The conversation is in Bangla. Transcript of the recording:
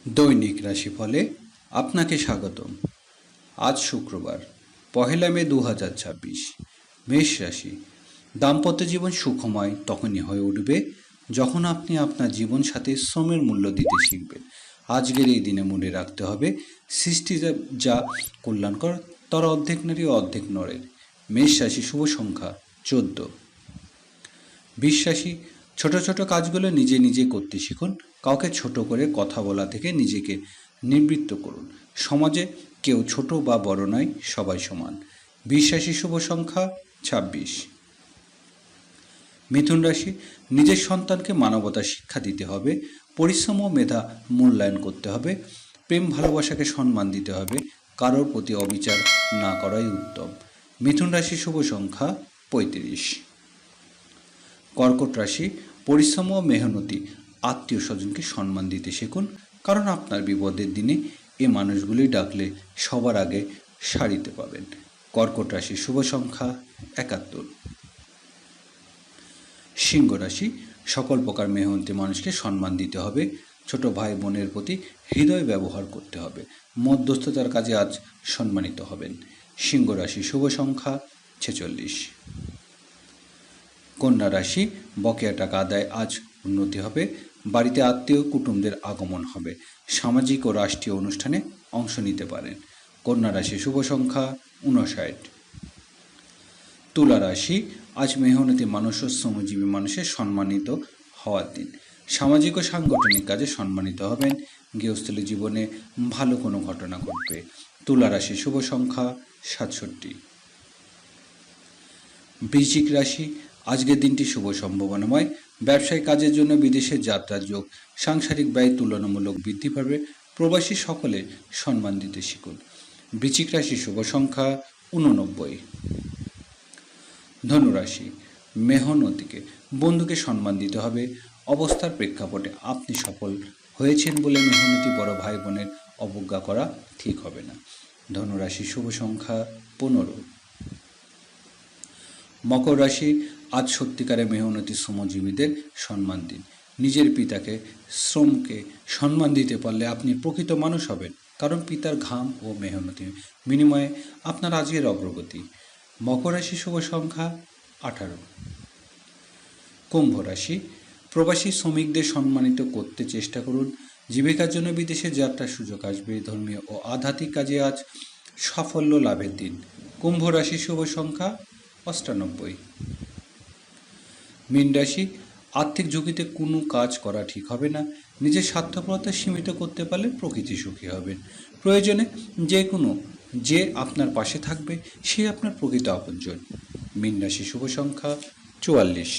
দৈনিক রাশিফলে আপনাকে স্বাগতম। আজ শুক্রবার 1 মে 2026। মেষ রাশি। দাম্পত্য জীবন সুখময় তখনই হয়ে উঠবে যখন আপনি আপনার জীবন সাথে শ্রমের মূল্য দিতে শিখবেন। আজকের এই দিনে মনে রাখতে হবে, সৃষ্টি যা কল্যাণকর তার অর্ধেক নারী ও অর্ধেক নরের। মেষ রাশি। শুভ সংখ্যা 14। বৃষ রাশি। ছোট ছোট কাজগুলো নিজে নিজে করতে শিখুন। কাউকে ছোট করে কথা বলা থেকে নিজেকে নিবৃত্ত করুন। সমাজে কেউ ছোট বা বড় নয়, সবাই সমান। বৃষ রাশি। শুভ সংখ্যা 26। মিথুন রাশি। নিজের সন্তানকে মানবতার শিক্ষা দিতে হবে। পরিশ্রম ও মেধা মূল্যায়ন করতে হবে। প্রেম ভালোবাসাকে সম্মান দিতে হবে। কারোর প্রতি অবিচার না করাই উত্তম। মিথুন রাশি। শুভ সংখ্যা 35। কর্কট রাশি। পরিশ্রম ও মেহনতি আত্মীয় স্বজনকে সম্মান দিতে শিখুন, কারণ আপনার বিপদের দিনে এ মানুষগুলি ডাকলে সবার আগে সারিতে পাবেন। কর্কট রাশি। শুভ সংখ্যা 71। সিংহ রাশি। সকল প্রকার মেহনতি মানুষকে সম্মান দিতে হবে। ছোট ভাই বোনের প্রতি হৃদয় ব্যবহার করতে হবে। মধ্যস্থতার কাজে আজ সম্মানিত হবেন। সিংহ রাশি। শুভ সংখ্যা 46। কন্যা রাশি। বকেয়া টাকা আদায় আজ উন্নতি হবে। বাড়িতে আত্মীয় কুটুমদের আগমন হবে। সামাজিক ও রাষ্ট্রীয় অনুষ্ঠানে অংশ নিতে পারেন। কন্যা রাশি। শুভ সংখ্যা 59। তুলা রাশি। আজ মেহনতি মানুষ ও শ্রমজীবী মানুষের সম্মানিত হওয়ার দিন। সামাজিক ও সাংগঠনিক কাজে সম্মানিত হবেন। গৃহস্থলী জীবনে ভালো কোনো ঘটনা ঘটবে। তুলা রাশি। শুভ সংখ্যা 67। বৃশ্চিক রাশি। আজকের দিনটি শুভ সম্ভাবনাময়। ব্যবসায়িক কাজের জন্য বিদেশে যাত্রার যোগ। সাংসারিক ব্যয় তুলনামূলক বৃদ্ধি পাবে। প্রবাসী সকলে সম্মান দিতে শিখুন। বৃশ্চিক রাশি। শুভ সংখ্যা 89। ধনুরাশি। মেহনতিকে বন্ধুকে সম্মান দিতে হবে। অবস্থার প্রেক্ষাপটে আপনি সফল হয়েছেন বলে মেহনতি বড় ভাই বোনের অবজ্ঞা করা ঠিক হবে না। ধনুরাশি। শুভ সংখ্যা 15। মকর রাশি। আজ সত্যিকারে মেহনতি শ্রমজীবীদের সম্মান দিন। নিজের পিতাকে শ্রমকে সম্মান দিতে পারলে আপনি প্রকৃত মানুষ হবেন, কারণ পিতার ঘাম ও মেহনতির বিনিময়ে আপনার আজকের অগ্রগতি। মকর রাশি। শুভ সংখ্যা 18। কুম্ভ রাশি। প্রবাসী শ্রমিকদের সম্মানিত করতে চেষ্টা করুন। জীবিকার জন্য বিদেশে যাত্রার সুযোগ আসবে। ধর্মীয় ও আধ্যাত্মিক কাজে আজ সাফল্য লাভের দিন। কুম্ভ রাশি। শুভ সংখ্যা 98। মীন রাশি। আর্থিক ঝুঁকিতে কোনো কাজ করা ঠিক হবে না। নিজের স্বার্থপরতা সীমিত করতে পারলে প্রকৃতি সুখী হবেন। প্রয়োজনে যে আপনার পাশে থাকবে সে আপনার প্রকৃত আপনজন। মীন রাশি। শুভ সংখ্যা 44।